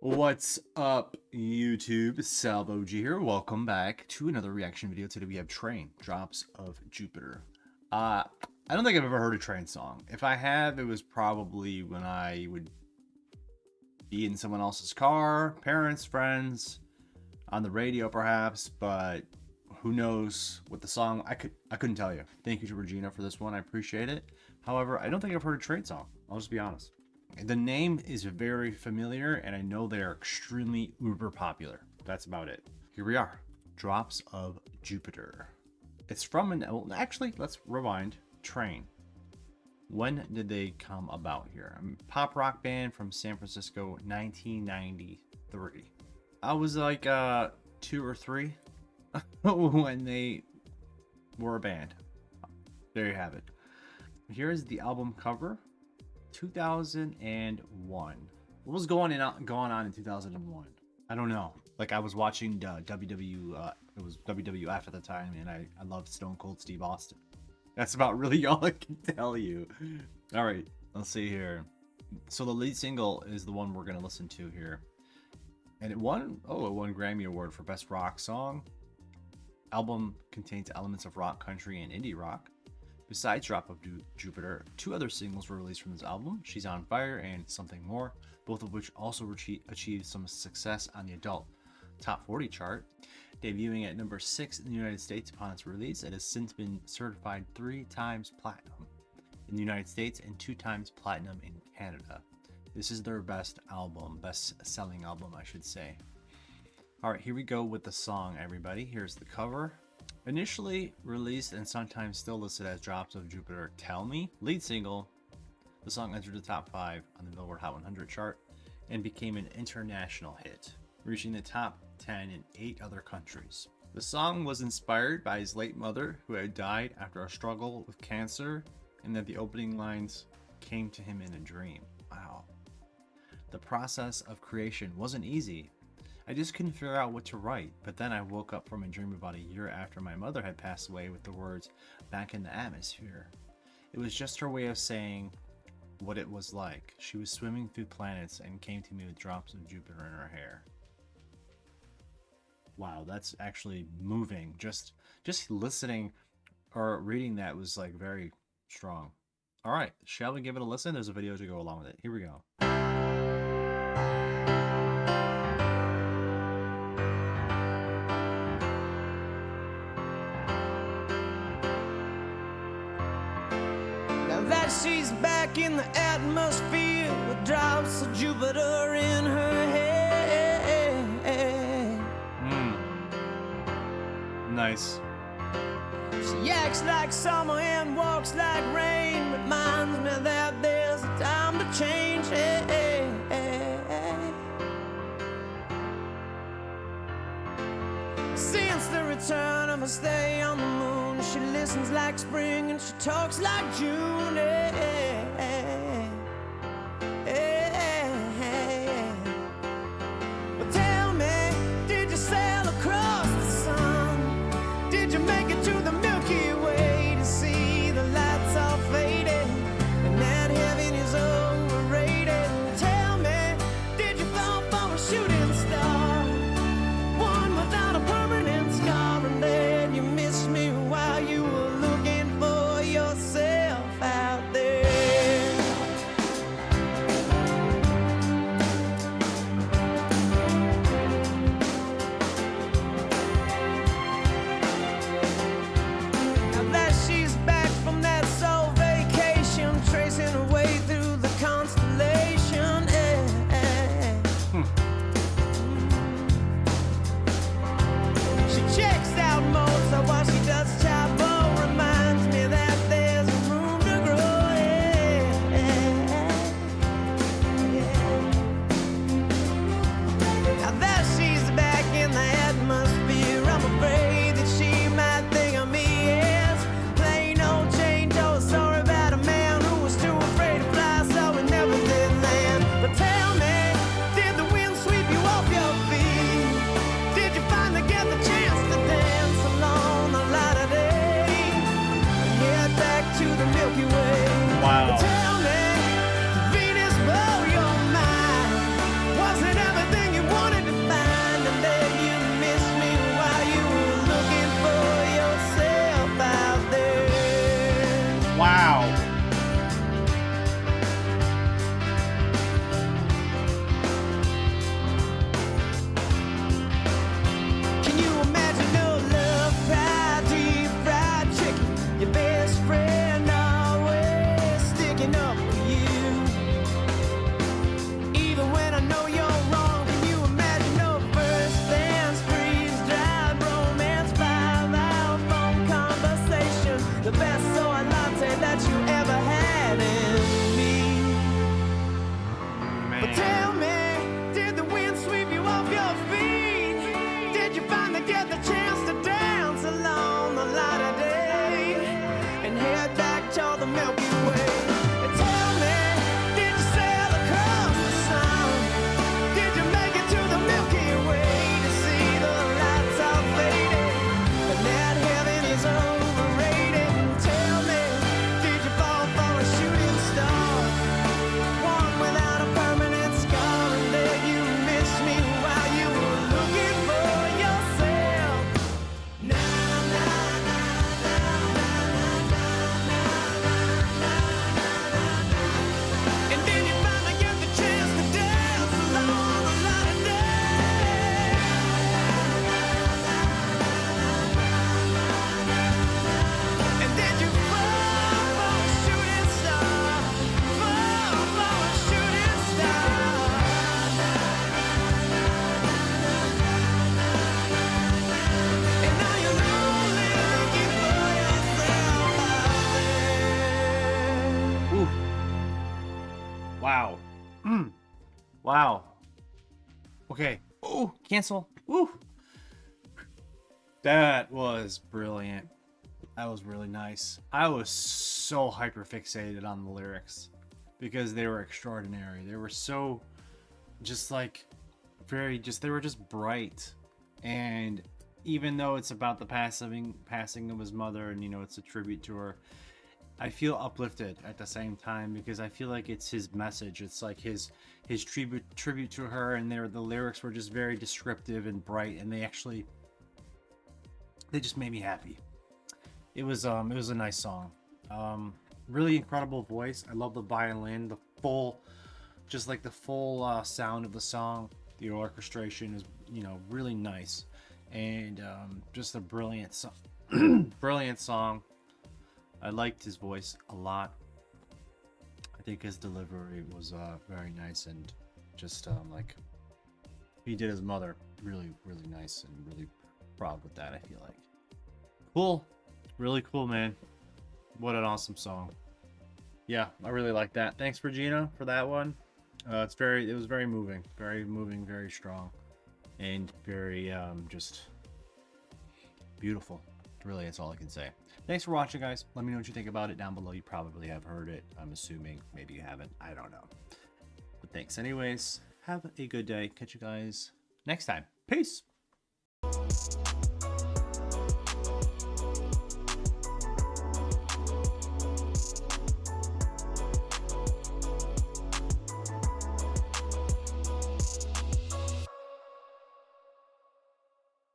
What's up, YouTube? SalvoG here. Welcome back to another reaction video. Today we have Train, Drops of Jupiter. I don't think I've ever heard a Train song. If I have, it was probably when I would be in someone else's car, parents, friends, on the radio perhaps, but who knows what the song, I couldn't tell you. Thank you to Regina for this one. I appreciate it. However, I don't think I've heard a Train song. I'll just be honest. The name is very familiar, and I know they are extremely uber popular. That's about it. Here we are, Drops of Jupiter. It's from an, well, actually, let's rewind. Train. When did they come about here? Pop rock band from San Francisco, 1993. I was like 2 or 3 when they were a band. There you have it. Here's the album cover. 2001. What was going on in 2001? I don't know. Like, I was watching it was WWF at the time, and I loved Stone Cold Steve Austin. That's about really all I can tell you. All right, let's see here. So the lead single is the one we're gonna listen to here, and it won Grammy Award for Best Rock Song. Album contains elements of rock, country, and indie rock. Besides Drop of Jupiter, 2 other singles were released from this album, She's on Fire and Something More, both of which also achieved some success on the adult top 40 chart. Debuting at number 6 in the United States upon its release, it has since been certified 3 times platinum in the United States and 2 times platinum in Canada. This is their best-selling album, I should say. All right, here we go with the song, everybody. Here's the cover. Initially released and sometimes still listed as Drops of Jupiter, Tell Me, lead single, the song entered the top 5 on the Billboard Hot 100 chart and became an international hit, reaching the top 10 in 8 other countries. The song was inspired by his late mother, who had died after a struggle with cancer, and that the opening lines came to him in a dream. Wow. The process of creation wasn't easy. I just couldn't figure out what to write, but then I woke up from a dream about a year after my mother had passed away with the words, "back in the atmosphere." It was just her way of saying what it was like. She was swimming through planets and came to me with drops of Jupiter in her hair. Wow, that's actually moving. Just listening or reading that was like very strong. All right, shall we give it a listen? There's a video to go along with it. Here we go. That she's back in the atmosphere with drops of Jupiter in her head. Nice. She acts like summer and walks like rain. Reminds me that there's a time to change. Since the return of her stay on the moon, she listens like spring and she talks like June. But tell me, did you sail across the sun? Did you make it to the Milky Way to see the lights all faded and that heaven is overrated? Tell me, did you fall for a shooting star, one without a permanent scar, and then you missed me while you were looking for yourself out? Wow. Wow. Okay. Oh, cancel. Woo. That was brilliant. That was really nice. I was so hyper fixated on the lyrics because they were extraordinary. They were so just like they were just bright. And even though it's about the passing of his mother, and you know, it's a tribute to her, I feel uplifted at the same time because I feel like it's his message. It's like his tribute to her, and the lyrics were just very descriptive and bright, and they just made me happy. It was a nice song. Really incredible voice. I love the violin, the full sound of the song. The orchestration is, you know, really nice, and just a brilliant song. Brilliant song. I liked his voice a lot. I think his delivery was very nice, and just like he did his mother really, really nice, and really proud with that. I feel like cool, really cool, man. What an awesome song. Yeah, I really like that. Thanks, Regina, for that one. It was very moving, very strong, and very just beautiful. Really, that's all I can say. Thanks for watching, guys. Let me know what you think about it down below. You probably have heard it, I'm assuming. Maybe you haven't. I don't know. But thanks anyways. Have a good day. Catch you guys next time. Peace.